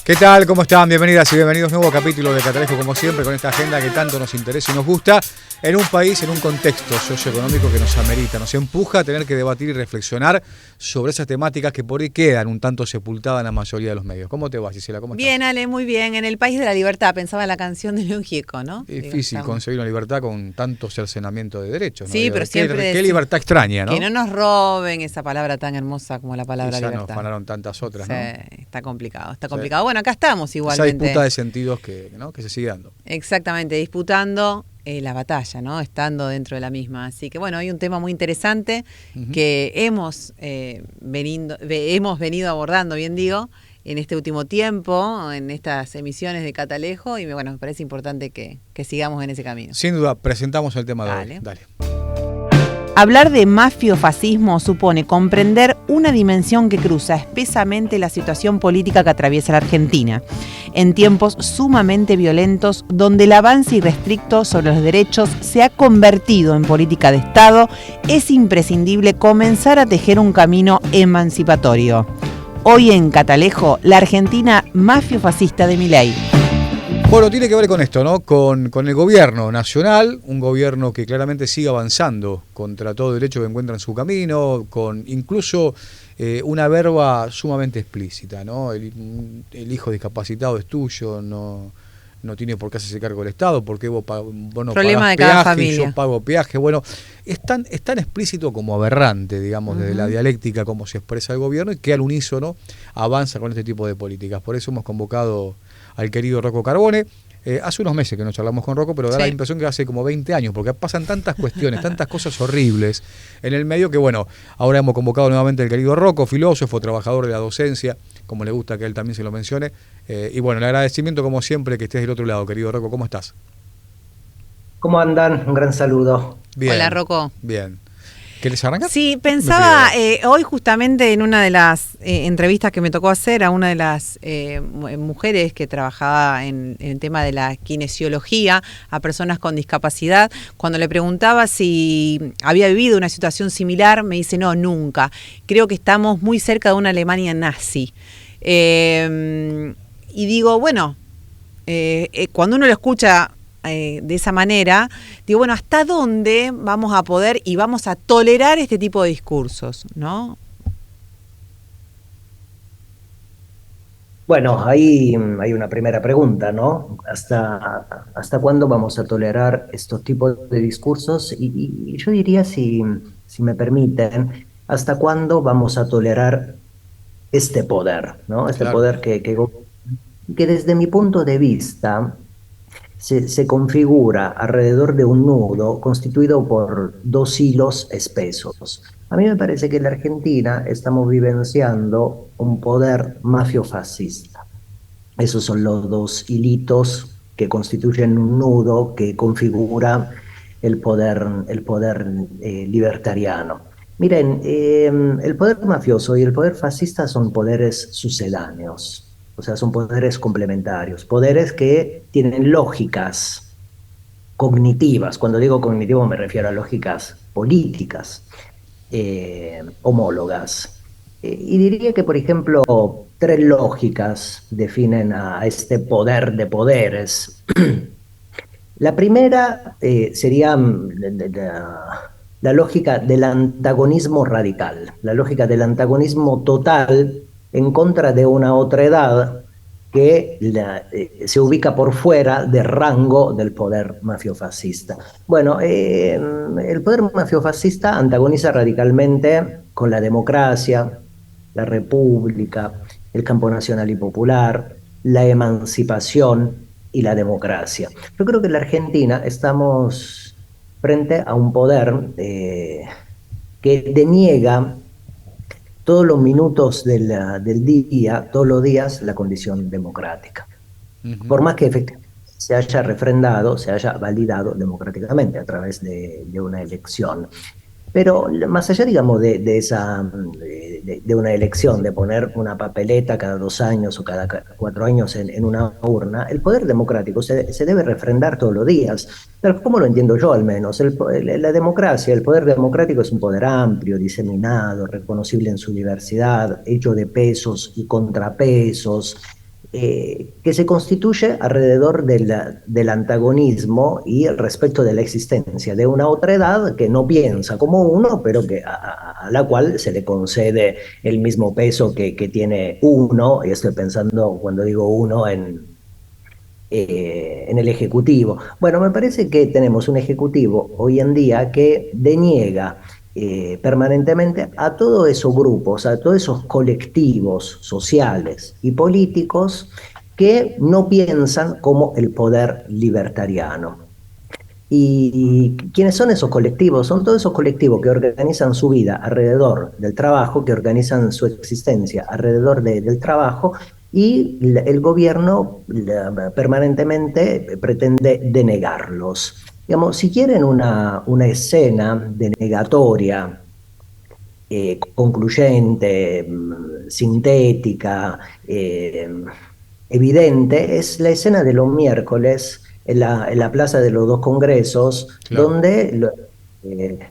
¿Qué tal? ¿Cómo están? Bienvenidas y bienvenidos a un nuevo capítulo de Catalejo, como siempre, con esta agenda que tanto nos interesa y nos gusta, en un país, en un contexto socioeconómico que nos amerita, nos empuja a tener que debatir y reflexionar sobre esas temáticas que por ahí quedan un tanto sepultadas en la mayoría de los medios. ¿Cómo te va, Gisela? ¿Cómo estás? Bien, Ale, muy bien. En el país de la libertad, pensaba en la canción de León Gieco, ¿no? Difícil conseguir una libertad con tanto cercenamiento de derechos, ¿no? Sí, pero siempre Qué libertad extraña, ¿no? Que no nos roben esa palabra tan hermosa como la palabra ya libertad. nos ganaron tantas otras, sí, ¿no? Está complicado, está Sí. complicado. Bueno, acá estamos igualmente. Esa disputa de sentidos que se sigue dando. Exactamente, disputando la batalla, ¿no? Estando dentro de la misma. Así que bueno, hay un tema muy interesante que hemos venido abordando, bien digo, en este último tiempo, en estas emisiones de Catalejo, y bueno, me parece importante que sigamos en ese camino. Sin duda, presentamos el tema de hoy. Dale. Hablar de mafiofascismo supone comprender una dimensión que cruza espesamente la situación política que atraviesa la Argentina, en tiempos sumamente violentos donde el avance irrestricto sobre los derechos se ha convertido en política de Estado. Es imprescindible comenzar a tejer un camino emancipatorio. Hoy en Catalejo, la Argentina mafiofascista de Milei. Bueno, tiene que ver con esto, ¿no? Con el gobierno nacional, un gobierno que claramente sigue avanzando contra todo derecho que encuentra en su camino, con incluso una verba sumamente explícita, ¿no? El hijo discapacitado es tuyo, no tiene por qué hacerse cargo del Estado, porque vos no pagás peaje y yo pago peaje. Bueno, es tan explícito como aberrante, digamos, desde la dialéctica, cómo se expresa el gobierno y que al unísono avanza con este tipo de políticas. Por eso hemos convocado al querido Rocco Carbone. Hace unos meses que no charlamos con Rocco, pero da la impresión que hace como 20 años, porque pasan tantas cuestiones, tantas cosas horribles en el medio que, bueno, ahora hemos convocado nuevamente al querido Rocco, filósofo, trabajador de la docencia, como le gusta que él también se lo mencione. Y bueno, el agradecimiento como siempre que estés del otro lado, querido Rocco. ¿Cómo estás? ¿Cómo andan? Un gran saludo. Bien. Hola, Rocco. Bien. ¿Querés arrancar? Sí, pensaba hoy justamente en una de las entrevistas que me tocó hacer a una de las mujeres que trabajaba en el tema de la kinesiología a personas con discapacidad. Cuando le preguntaba si había vivido una situación similar, me dice, no, nunca. Creo que estamos muy cerca de una Alemania nazi. Y digo, bueno, cuando uno lo escucha de esa manera, digo, bueno, ¿hasta dónde vamos a poder y vamos a tolerar este tipo de discursos, ¿no? Bueno, ahí hay una primera pregunta, ¿no? ¿Hasta cuándo vamos a tolerar estos tipos de discursos? Y yo diría, si me permiten, ¿hasta cuándo vamos a tolerar este poder, ¿no? Este poder que desde mi punto de vista se configura alrededor de un nudo constituido por dos hilos espesos. A mí me parece que en la Argentina estamos vivenciando un poder mafiofascista. Esos son los dos hilitos que constituyen un nudo que configura el poder libertariano. Miren, el poder mafioso y el poder fascista son poderes sucedáneos. O sea, son poderes complementarios, poderes que tienen lógicas cognitivas. Cuando digo cognitivo me refiero a lógicas políticas, homólogas. Y diría que, por ejemplo, tres lógicas definen a este poder de poderes. La primera sería la lógica del antagonismo radical, la lógica del antagonismo total en contra de una otra edad que se ubica por fuera del rango del poder mafiofascista. Bueno, el poder mafiofascista antagoniza radicalmente con la democracia, la república, el campo nacional y popular, la emancipación y la democracia. Yo creo que en la Argentina estamos frente a un poder que deniega todos los minutos del día, todos los días, la condición democrática. Por más que efectivamente se haya refrendado, se haya validado democráticamente a través de una elección. Pero más allá, digamos, de una elección, de poner una papeleta cada 2 años o cada 4 años en una urna, el poder democrático se debe refrendar todos los días. Pero ¿cómo lo entiendo yo al menos? La democracia, el poder democrático es un poder amplio, diseminado, reconocible en su diversidad, hecho de pesos y contrapesos, que se constituye alrededor del antagonismo y el respecto de la existencia de una otra edad que no piensa como uno, pero que a la cual se le concede el mismo peso que tiene uno, y estoy pensando cuando digo uno en el Ejecutivo. Bueno, me parece que tenemos un Ejecutivo hoy en día que deniega permanentemente a todos esos grupos, a todos esos colectivos sociales y políticos que no piensan como el poder libertariano. ¿Y quiénes son esos colectivos? Son todos esos colectivos que organizan su vida alrededor del trabajo, que organizan su existencia alrededor del trabajo, y el gobierno permanentemente pretende denegarlos. Digamos, si quieren una escena denegatoria, concluyente, sintética, evidente, es la escena de los miércoles en la Plaza de los Dos Congresos, Claro. donde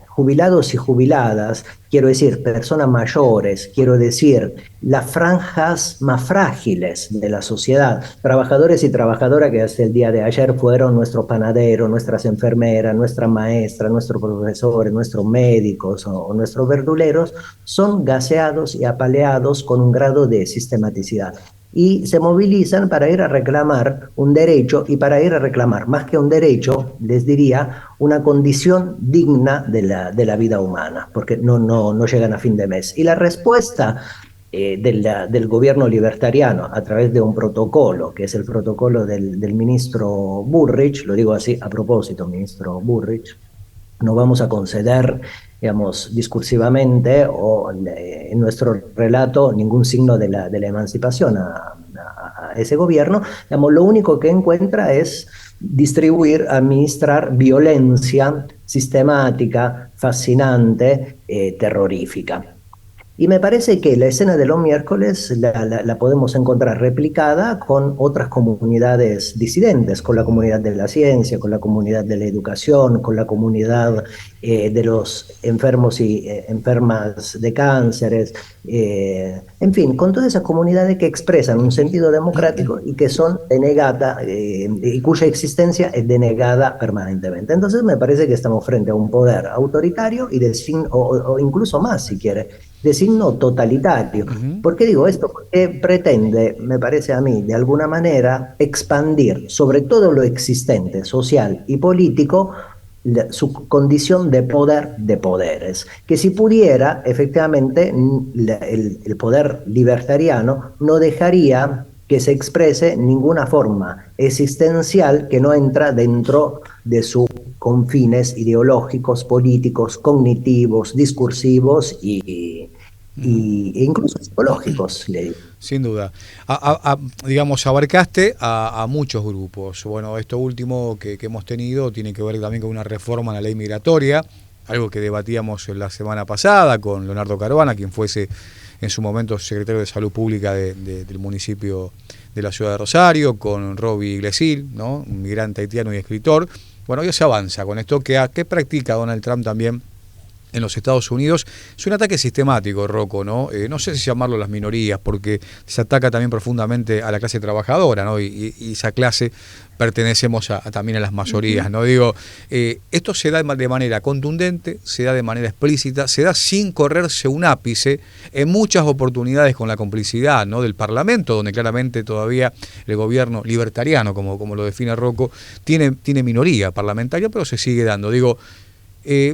jubilados y jubiladas, quiero decir, personas mayores, quiero decir, las franjas más frágiles de la sociedad, trabajadores y trabajadoras que hasta el día de ayer fueron nuestros panaderos, nuestras enfermeras, nuestras maestras, nuestros profesores, nuestros médicos o nuestros verduleros, son gaseados y apaleados con un grado de sistematicidad. Y se movilizan para ir a reclamar un derecho, y para ir a reclamar, más que un derecho, les diría, una condición digna de la vida humana, porque no llegan a fin de mes. Y la respuesta del gobierno libertariano a través de un protocolo, que es el protocolo del ministro Burrich, lo digo así a propósito, ministro Burrich, no vamos a conceder, digamos, discursivamente o en nuestro relato ningún signo de la emancipación a ese gobierno. Digamos, lo único que encuentra es distribuir, administrar violencia sistemática, fascinante, terrorífica. Y me parece que la escena de los miércoles la podemos encontrar replicada con otras comunidades disidentes, con la comunidad de la ciencia, con la comunidad de la educación, con la comunidad de los enfermos y enfermas de cánceres, en fin, con todas esas comunidades que expresan un sentido democrático y que son denegadas, y cuya existencia es denegada permanentemente. Entonces me parece que estamos frente a un poder autoritario y o incluso más, si quiere, de signo totalitario. ¿Por qué digo esto? Porque pretende, me parece a mí, de alguna manera, expandir sobre todo lo existente, social y político, su condición de poder de poderes, que si pudiera, efectivamente, el poder libertariano no dejaría que se exprese ninguna forma existencial que no entra dentro de sus confines ideológicos, políticos, cognitivos, discursivos e incluso psicológicos, le digo. Sin duda. Digamos, abarcaste a muchos grupos. Bueno, esto último que hemos tenido tiene que ver también con una reforma en la ley migratoria, algo que debatíamos la semana pasada con Leonardo Caruana, quien fuese en su momento secretario de Salud Pública del municipio de la ciudad de Rosario, con Roby Iglesias, ¿no? Un migrante haitiano y escritor. Bueno, ya se avanza con esto que practica Donald Trump también en los Estados Unidos. Es un ataque sistemático, Rocco, ¿no? No sé si llamarlo las minorías, porque se ataca también profundamente a la clase trabajadora, ¿no? Y esa clase pertenecemos también a las mayorías, ¿no? Digo, esto se da de manera contundente, se da de manera explícita, se da sin correrse un ápice, en muchas oportunidades con la complicidad, ¿no?, del Parlamento, donde claramente todavía el gobierno libertariano, como lo define Rocco, tiene minoría parlamentaria, pero se sigue dando. Digo,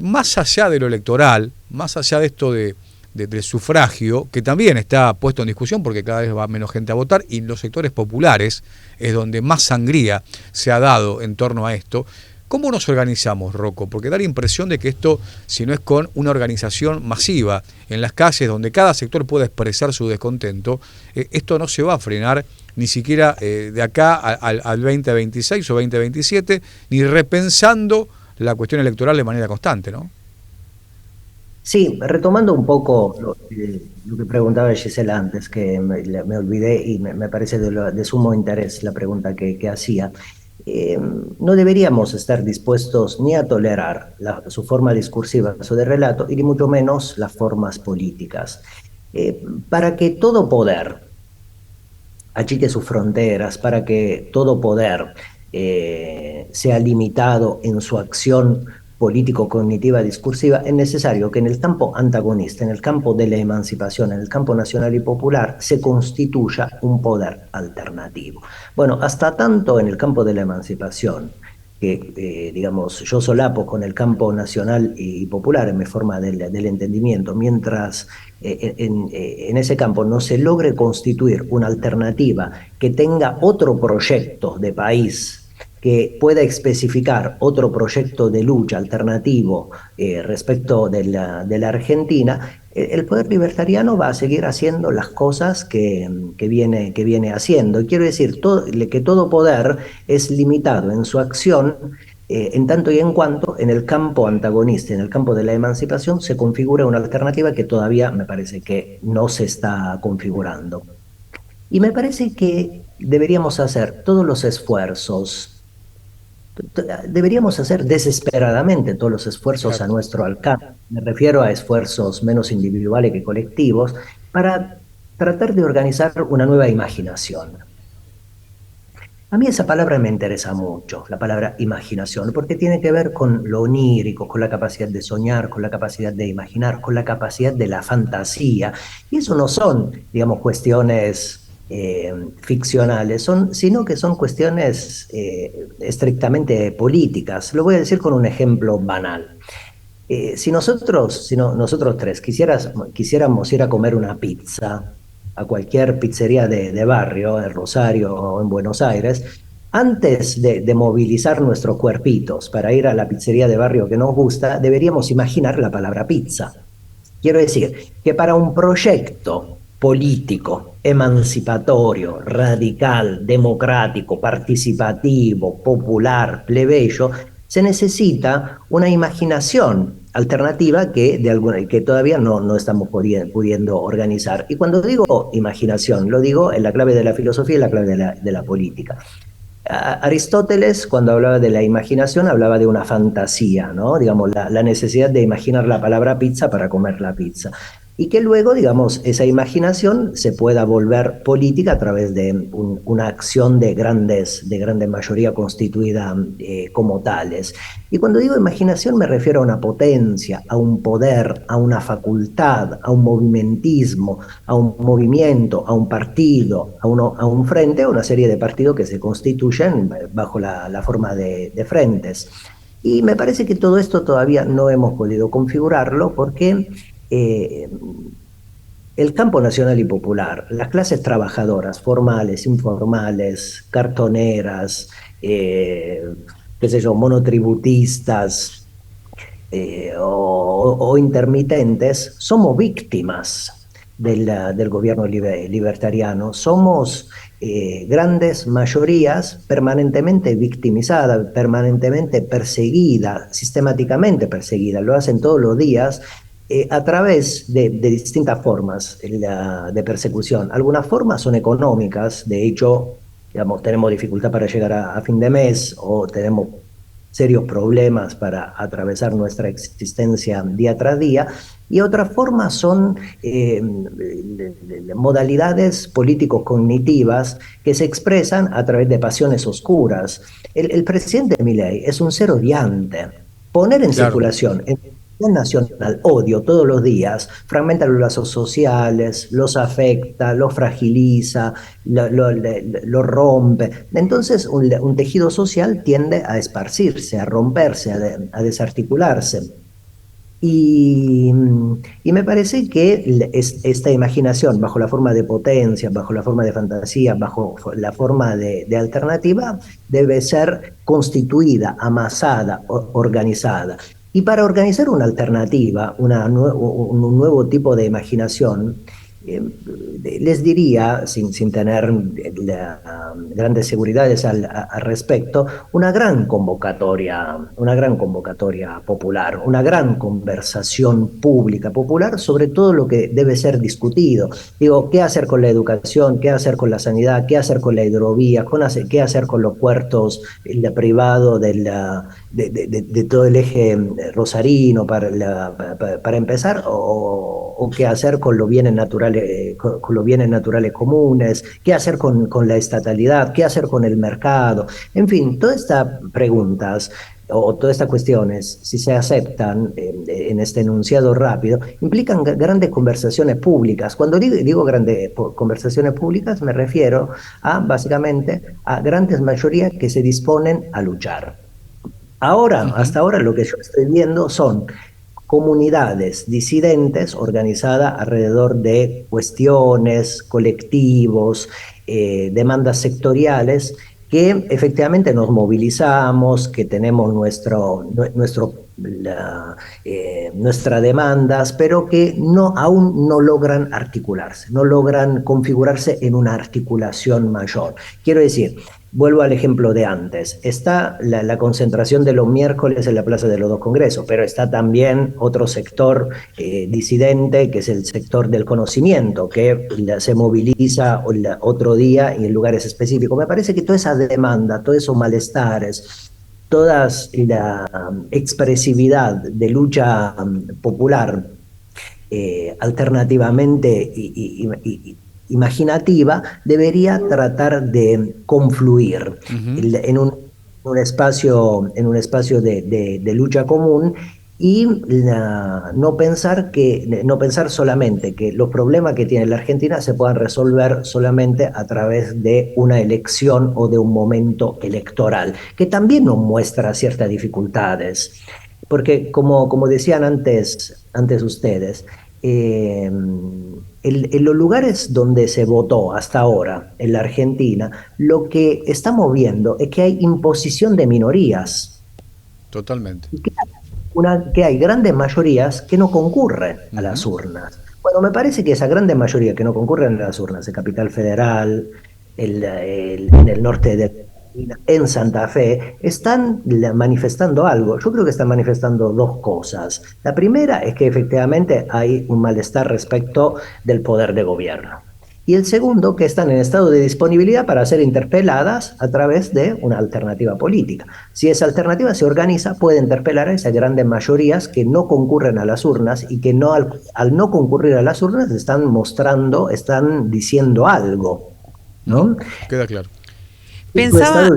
más allá de lo electoral, más allá de esto del sufragio, que también está puesto en discusión porque cada vez va menos gente a votar, y los sectores populares es donde más sangría se ha dado en torno a esto. ¿Cómo nos organizamos, Rocco? Porque da la impresión de que esto, si no es con una organización masiva en las calles donde cada sector pueda expresar su descontento, esto no se va a frenar ni siquiera de acá al 2026 o 2027, ni repensando la cuestión electoral de manera constante, ¿no? Sí, retomando un poco lo que preguntaba Gisela antes, que me olvidé y me parece de sumo interés la pregunta que hacía. No deberíamos estar dispuestos ni a tolerar su forma discursiva, su de relato, y ni mucho menos las formas políticas. Para que todo poder achique sus fronteras, para que todo poder sea limitado en su acción político-cognitiva discursiva, es necesario que en el campo antagonista, en el campo de la emancipación, en el campo nacional y popular, se constituya un poder alternativo. Bueno, hasta tanto en el campo de la emancipación, que digamos, yo solapo con el campo nacional y popular en mi forma del entendimiento, mientras en ese campo no se logre constituir una alternativa que tenga otro proyecto de país, que pueda especificar otro proyecto de lucha alternativo respecto de la Argentina, el poder libertariano va a seguir haciendo las cosas que viene haciendo. Y quiero decir que todo poder es limitado en su acción en tanto y en cuanto en el campo antagonista, en el campo de la emancipación, se configura una alternativa que todavía me parece que no se está configurando. Y me parece que deberíamos hacer todos los esfuerzos, deberíamos hacer desesperadamente todos los esfuerzos a nuestro alcance, me refiero a esfuerzos menos individuales que colectivos, para tratar de organizar una nueva imaginación. A mí esa palabra me interesa mucho, la palabra imaginación, porque tiene que ver con lo onírico, con la capacidad de soñar, con la capacidad de imaginar, con la capacidad de la fantasía. Y eso no son, digamos, cuestiones ficcionales, sino que son cuestiones estrictamente políticas. Lo voy a decir con un ejemplo banal. Si nosotros tres quisiéramos ir a comer una pizza a cualquier pizzería de barrio, en Rosario o en Buenos Aires, antes de movilizar nuestros cuerpitos para ir a la pizzería de barrio que nos gusta, deberíamos imaginar la palabra pizza. Quiero decir que para un proyecto político, emancipatorio, radical, democrático, participativo, popular, plebeyo, se necesita una imaginación alternativa que todavía no estamos pudiendo organizar. Y cuando digo imaginación, lo digo en la clave de la filosofía y la clave de la política. Aristóteles, cuando hablaba de la imaginación, hablaba de una fantasía, ¿no? Digamos, la necesidad de imaginar la palabra pizza para comer la pizza. Y que luego, digamos, esa imaginación se pueda volver política a través de una acción de grande mayoría constituida como tales. Y cuando digo imaginación me refiero a una potencia, a un poder, a una facultad, a un movimentismo, a un movimiento, a un partido, a un frente, a una serie de partidos que se constituyen bajo la forma de frentes. Y me parece que todo esto todavía no hemos podido configurarlo porque el campo nacional y popular, las clases trabajadoras, formales, informales, cartoneras, qué sé yo, monotributistas o intermitentes, somos víctimas del gobierno libertariano, somos grandes mayorías permanentemente victimizadas, permanentemente perseguidas, sistemáticamente perseguidas, lo hacen todos los días a través de distintas formas de persecución. Algunas formas son económicas, de hecho, digamos, tenemos dificultad para llegar a fin de mes o tenemos serios problemas para atravesar nuestra existencia día tras día, y otras formas son modalidades político-cognitivas que se expresan a través de pasiones oscuras. El presidente Milei es un ser odiante. Poner en circulación nacional odio todos los días fragmenta los lazos sociales, los afecta, los fragiliza, lo rompe. Entonces un tejido social tiende a esparcirse, a romperse, a desarticularse. Y me parece que esta imaginación, bajo la forma de potencia, bajo la forma de fantasía, bajo la forma de alternativa, debe ser constituida, amasada, organizada. Y para organizar una alternativa, un nuevo tipo de imaginación, les diría, sin tener grandes seguridades al respecto, una gran convocatoria popular, una gran conversación pública popular sobre todo lo que debe ser discutido. Digo, ¿qué hacer con la educación? ¿Qué hacer con la sanidad? ¿Qué hacer con la hidrovía? ¿Qué hacer con los puertos privados de todo el eje rosarino para empezar? o qué hacer con los bienes naturales, con los bienes naturales comunes, qué hacer con la estatalidad, qué hacer con el mercado. En fin, todas estas preguntas o todas estas cuestiones, si se aceptan en este enunciado rápido, implican grandes conversaciones públicas. Cuando digo grandes conversaciones públicas, me refiero a, básicamente, a grandes mayorías que se disponen a luchar. Ahora, hasta ahora, lo que yo estoy viendo son comunidades disidentes organizadas alrededor de cuestiones, colectivos, demandas sectoriales, que efectivamente nos movilizamos, que tenemos nuestras demandas, pero que aún no logran articularse, no logran configurarse en una articulación mayor. Quiero decir, vuelvo al ejemplo de antes. Está la concentración de los miércoles en la Plaza de los Dos Congresos, pero está también otro sector disidente, que es el sector del conocimiento, que se moviliza otro día y en lugares específicos. Me parece que toda esa demanda, todos esos malestares, toda la expresividad de lucha popular alternativamente imaginativa, debería tratar de confluir en un espacio de lucha común y no pensar solamente que los problemas que tiene la Argentina se puedan resolver solamente a través de una elección o de un momento electoral, que también nos muestra ciertas dificultades. Porque como decían antes ustedes, en los lugares donde se votó hasta ahora en la Argentina, lo que estamos viendo es que hay imposición de minorías. Totalmente. Que hay grandes mayorías que no concurren a las urnas. Bueno, me parece que esa grande mayoría que no concurren a las urnas, en Capital Federal, en el norte de en Santa Fe, están manifestando algo. Yo creo que están manifestando dos cosas. La primera es que efectivamente hay un malestar respecto del poder de gobierno. Y el segundo, que están en estado de disponibilidad para ser interpeladas a través de una alternativa política. Si esa alternativa se organiza, puede interpelar a esas grandes mayorías que no concurren a las urnas y que al no concurrir a las urnas están diciendo algo, ¿no? Queda claro. Pensaba,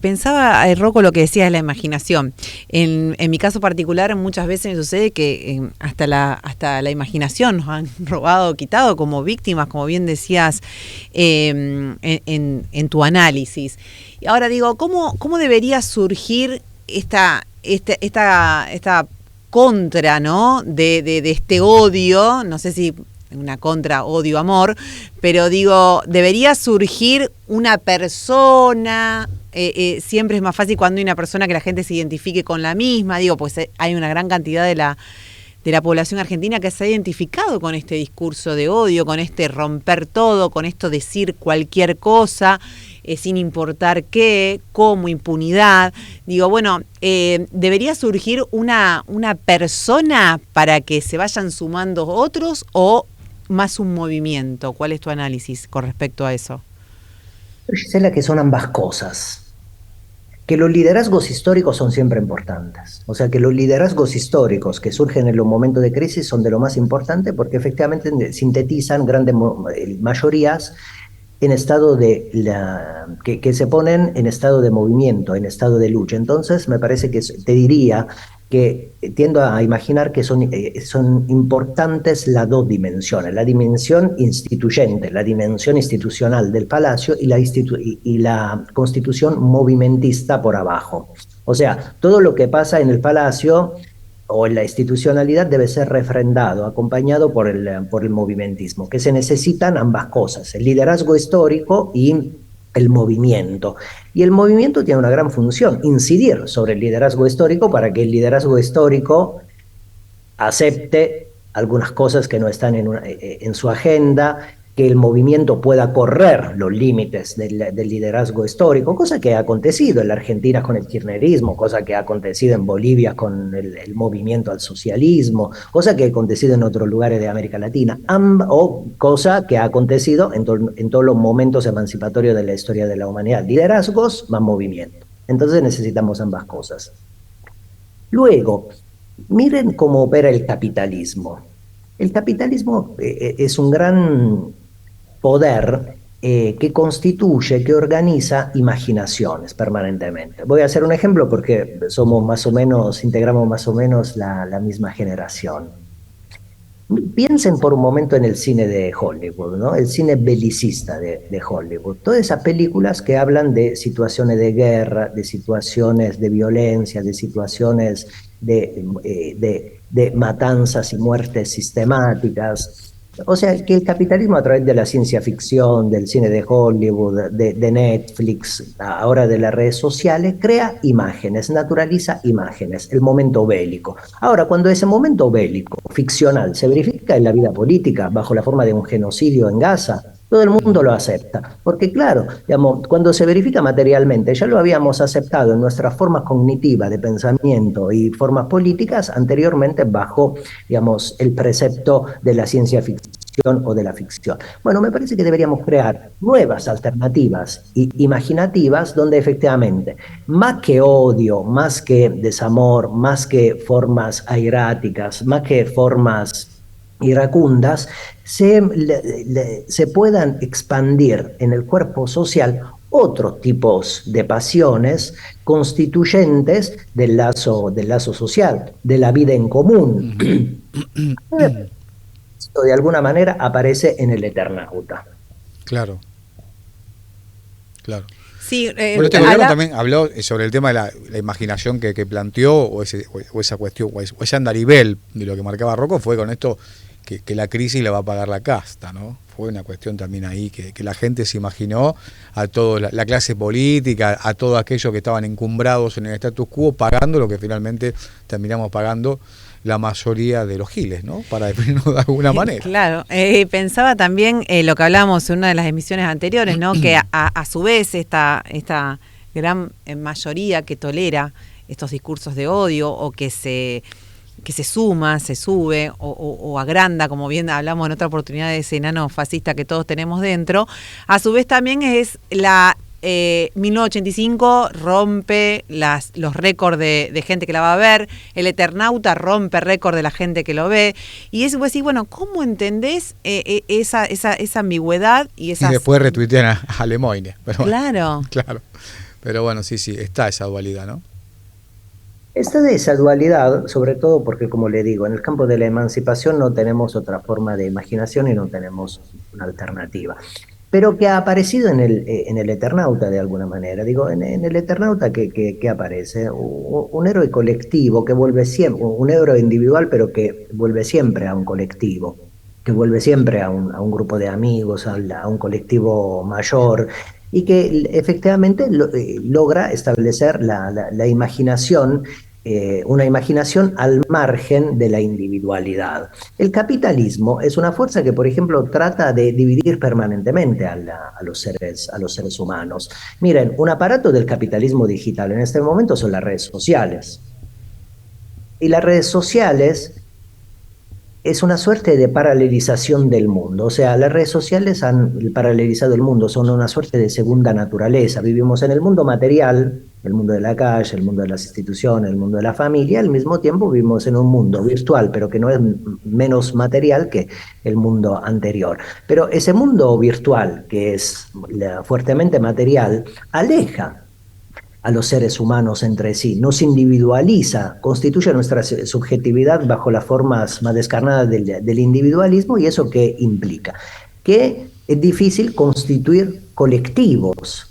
pensaba, Rocco, lo que decías de la imaginación. En mi caso particular, muchas veces me sucede que hasta la imaginación nos han robado, quitado como víctimas, como bien decías en tu análisis. Y ahora digo, ¿cómo debería surgir esta contra, ¿no? de este odio? No sé si una contra odio amor, pero digo, debería surgir una persona, siempre es más fácil cuando hay una persona que la gente se identifique con la misma, digo, pues hay una gran cantidad de la población argentina que se ha identificado con este discurso de odio, con este romper todo, con esto decir cualquier cosa, sin importar qué, como impunidad. Digo, bueno, ¿debería surgir una persona para que se vayan sumando otros o más un movimiento? ¿Cuál es tu análisis con respecto a eso? Gisela, que son ambas cosas. Que los liderazgos históricos son siempre importantes. O sea, que los liderazgos históricos que surgen en los momentos de crisis son de lo más importante porque efectivamente sintetizan grandes mayorías en estado que se ponen en estado de movimiento, en estado de lucha. Entonces, me parece que te diría que tiendo a imaginar que son importantes las dos dimensiones, la dimensión instituyente, la dimensión institucional del Palacio y la constitución movimentista por abajo. O sea, todo lo que pasa en el Palacio o en la institucionalidad debe ser refrendado, acompañado por el movimentismo, que se necesitan ambas cosas, el liderazgo histórico y el movimiento. Y el movimiento tiene una gran función, incidir sobre el liderazgo histórico para que el liderazgo histórico acepte algunas cosas que no están en su agenda, que el movimiento pueda correr los límites del liderazgo histórico, cosa que ha acontecido en la Argentina con el kirchnerismo, cosa que ha acontecido en Bolivia con el movimiento al socialismo, cosa que ha acontecido en otros lugares de América Latina, o cosa que ha acontecido en todos los momentos emancipatorios de la historia de la humanidad. Liderazgos más movimiento. Entonces necesitamos ambas cosas. Luego, Miren cómo opera el capitalismo. El capitalismo es un gran poder que constituye, que organiza imaginaciones permanentemente. Voy a hacer un ejemplo porque somos más o menos, integramos más o menos la misma generación. Piensen por un momento en el cine de Hollywood, ¿no? El cine belicista de Hollywood. Todas esas películas que hablan de situaciones de guerra, de situaciones de violencia, de situaciones de matanzas y muertes sistemáticas. O sea, que el capitalismo a través de la ciencia ficción, del cine de Hollywood, de Netflix, ahora de las redes sociales, crea imágenes, naturaliza imágenes, el momento bélico. Ahora, cuando ese momento bélico, ficcional, se verifica en la vida política bajo la forma de un genocidio en Gaza, todo el mundo lo acepta. Porque claro, digamos, cuando se verifica materialmente, ya lo habíamos aceptado en nuestras formas cognitivas de pensamiento y formas políticas anteriormente bajo, digamos, el precepto de la ciencia ficción o de la ficción. Bueno, me parece que deberíamos crear nuevas alternativas imaginativas donde efectivamente, más que odio, más que desamor, más que formas airáticas, más que formas iracundas, se puedan expandir en el cuerpo social otros tipos de pasiones constituyentes del lazo social, de la vida en común. Esto de alguna manera aparece en el Eternauta. Claro, claro. Sí, Bueno, este gobierno también habló sobre el tema de la imaginación que planteó, o esa cuestión, o ese andarivel de lo que marcaba Rocco, fue con esto que la crisis la va a pagar la casta, ¿no? Fue una cuestión también ahí que la gente se imaginó a toda la clase política, a todos aquellos que estaban encumbrados en el status quo, pagando lo que finalmente terminamos pagando la mayoría de los giles, ¿no? Para definirlo de alguna manera. Claro, pensaba también lo que hablábamos en una de las emisiones anteriores, ¿no? Que a su vez esta gran mayoría que tolera estos discursos de odio o que se suma, se sube o agranda, como bien hablamos en otra oportunidad de ese enano fascista que todos tenemos dentro, a su vez también es la 1985 rompe los récords de gente que la va a ver, el Eternauta rompe récord de la gente que lo ve, y es pues, bueno, ¿cómo entendés esa ambigüedad y esas... Y después retuitean a Lemoyne. Pero claro. Bueno, claro. Pero bueno, sí, está esa dualidad, ¿no? Esta de esa dualidad, sobre todo porque, como le digo, en el campo de la emancipación no tenemos otra forma de imaginación y no tenemos una alternativa, pero que ha aparecido en el Eternauta de alguna manera. Digo, en el Eternauta que aparece un héroe colectivo que vuelve siempre, un héroe individual, pero que vuelve siempre a un colectivo, que vuelve siempre a un grupo de amigos, a un colectivo mayor, y que efectivamente logra establecer la imaginación, una imaginación al margen de la individualidad. El capitalismo es una fuerza que, por ejemplo, trata de dividir permanentemente a los seres humanos. Miren, un aparato del capitalismo digital en este momento son las redes sociales. Y las redes sociales es una suerte de paralelización del mundo. O sea, las redes sociales han paralelizado el mundo, son una suerte de segunda naturaleza. Vivimos en el mundo material, el mundo de la calle, el mundo de las instituciones, el mundo de la familia, al mismo tiempo vivimos en un mundo virtual, pero que no es menos material que el mundo anterior. Pero ese mundo virtual, que es fuertemente material, aleja a los seres humanos entre sí, nos individualiza, constituye nuestra subjetividad bajo las formas más descarnadas del individualismo. ¿Y eso qué implica? Que es difícil constituir colectivos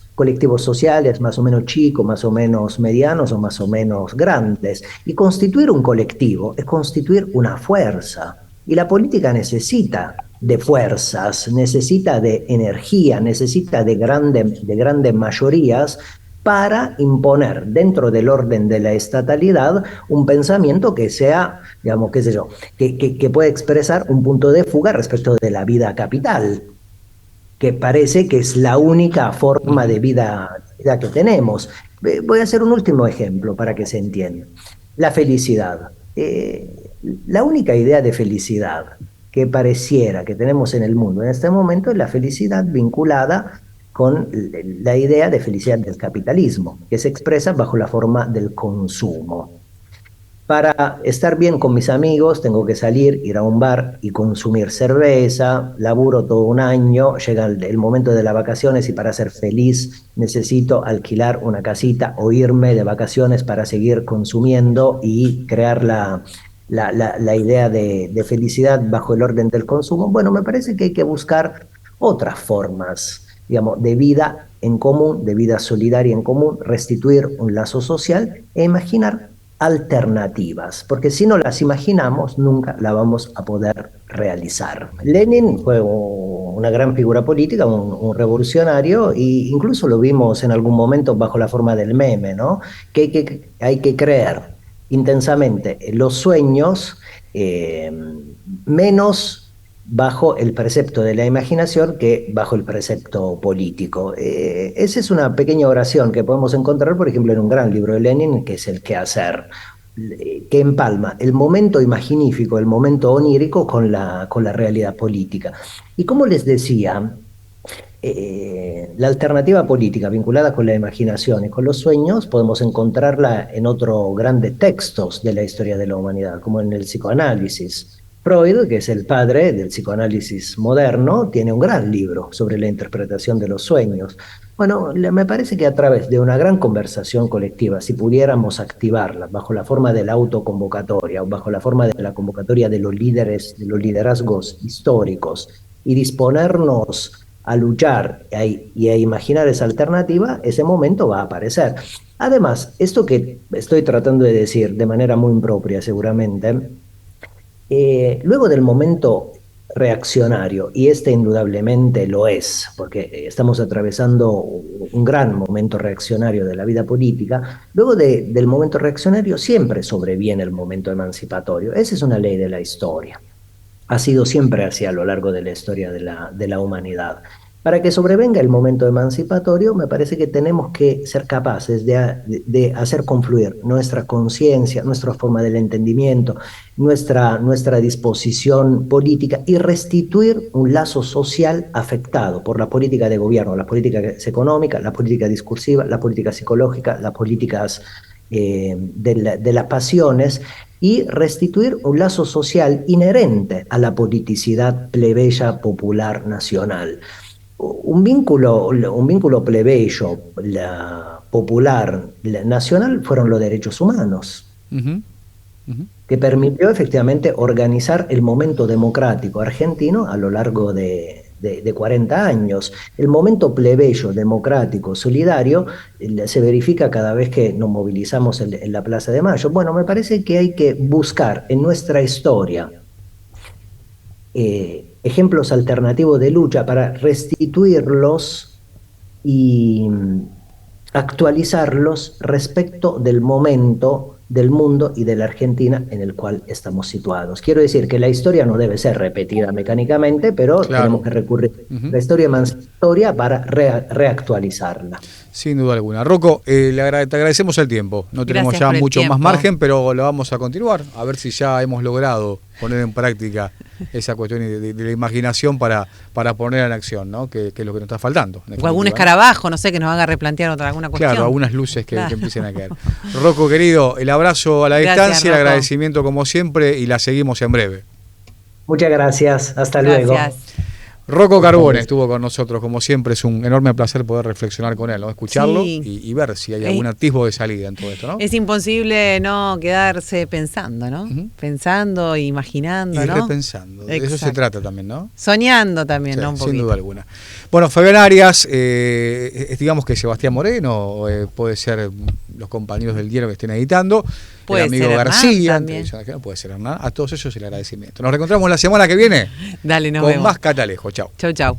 sociales más o menos chicos, más o menos medianos o más o menos grandes. Y constituir un colectivo es constituir una fuerza. Y la política necesita de fuerzas, necesita de energía, necesita de grandes mayorías para imponer dentro del orden de la estatalidad un pensamiento que sea, digamos, qué sé yo, que pueda expresar un punto de fuga respecto de la vida capital, que parece que es la única forma de vida que tenemos. Voy a hacer un último ejemplo para que se entienda. La felicidad. La única idea de felicidad que pareciera que tenemos en el mundo en este momento es la felicidad vinculada con la idea de felicidad del capitalismo, que se expresa bajo la forma del consumo. Para estar bien con mis amigos tengo que salir, ir a un bar y consumir cerveza, laburo todo un año, llega el momento de las vacaciones y para ser feliz necesito alquilar una casita o irme de vacaciones para seguir consumiendo y crear la idea de felicidad bajo el orden del consumo. Bueno, me parece que hay que buscar otras formas, digamos, de vida en común, de vida solidaria en común, restituir un lazo social e imaginar alternativas, porque si no las imaginamos, nunca la vamos a poder realizar. Lenin fue una gran figura política, un revolucionario, e incluso lo vimos en algún momento bajo la forma del meme, ¿no? Hay que creer intensamente en los sueños, menos bajo el precepto de la imaginación que bajo el precepto político. Esa es una pequeña oración que podemos encontrar, por ejemplo, en un gran libro de Lenin, que es El quehacer, que empalma el momento imaginífico, el momento onírico con la realidad política. Y como les decía, la alternativa política vinculada con la imaginación y con los sueños podemos encontrarla en otros grandes textos de la historia de la humanidad, como en el psicoanálisis. Freud, que es el padre del psicoanálisis moderno, tiene un gran libro sobre la interpretación de los sueños. Bueno, me parece que a través de una gran conversación colectiva, si pudiéramos activarla bajo la forma de la autoconvocatoria o bajo la forma de la convocatoria de los líderes, de los liderazgos históricos, y disponernos a luchar y a imaginar esa alternativa, ese momento va a aparecer. Además, esto que estoy tratando de decir de manera muy impropia seguramente, luego del momento reaccionario, y este indudablemente lo es, porque estamos atravesando un gran momento reaccionario de la vida política, luego del momento reaccionario siempre sobreviene el momento emancipatorio. Esa es una ley de la historia. Ha sido siempre así a lo largo de la historia de la humanidad. Para que sobrevenga el momento emancipatorio, me parece que tenemos que ser capaces de hacer confluir nuestra conciencia, nuestra forma del entendimiento, nuestra disposición política y restituir un lazo social afectado por la política de gobierno, la política económica, la política discursiva, la política psicológica, las políticas de las pasiones, y restituir un lazo social inherente a la politicidad plebeya popular nacional. Un vínculo plebeyo, popular, nacional, fueron los derechos humanos, que permitió efectivamente organizar el momento democrático argentino a lo largo de 40 años. El momento plebeyo, democrático, solidario, se verifica cada vez que nos movilizamos en la Plaza de Mayo. Bueno, me parece que hay que buscar en nuestra historia ejemplos alternativos de lucha para restituirlos y actualizarlos respecto del momento del mundo y de la Argentina en el cual estamos situados. Quiero decir que la historia no debe ser repetida mecánicamente, pero claro, tenemos que recurrir a la historia emancipatoria para reactualizarla. Sin duda alguna. Rocco, te agradecemos el tiempo. No tenemos ya mucho más margen, pero lo vamos a continuar. A ver si ya hemos logrado poner en práctica esa cuestión de la imaginación para poner en acción, ¿no? Que es lo que nos está faltando. O algún escarabajo, no sé, que nos haga replantear alguna cuestión. Claro, algunas luces que empiecen a caer. Rocco, querido, el abrazo a la distancia, Rocco. El agradecimiento como siempre, y la seguimos en breve. Muchas gracias. Hasta luego. Rocco Carbone estuvo con nosotros, como siempre. Es un enorme placer poder reflexionar con él, ¿no? Escucharlo y ver si hay algún atisbo de salida en todo esto, ¿no? Es imposible no quedarse pensando, ¿no? Pensando, imaginando, y ¿no? repensando. De eso se trata también, ¿no? Soñando también, sí, ¿no? Un poquito. Sin duda alguna. Bueno, Fabián Arias, digamos que Sebastián Moreno, puede ser los compañeros del diario que estén editando. Puede el amigo ser García, también. Puede ser Hernán. A todos ellos el agradecimiento. Nos reencontramos la semana que viene. Dale, nos con vemos. más Catalejo. Chau. Chau.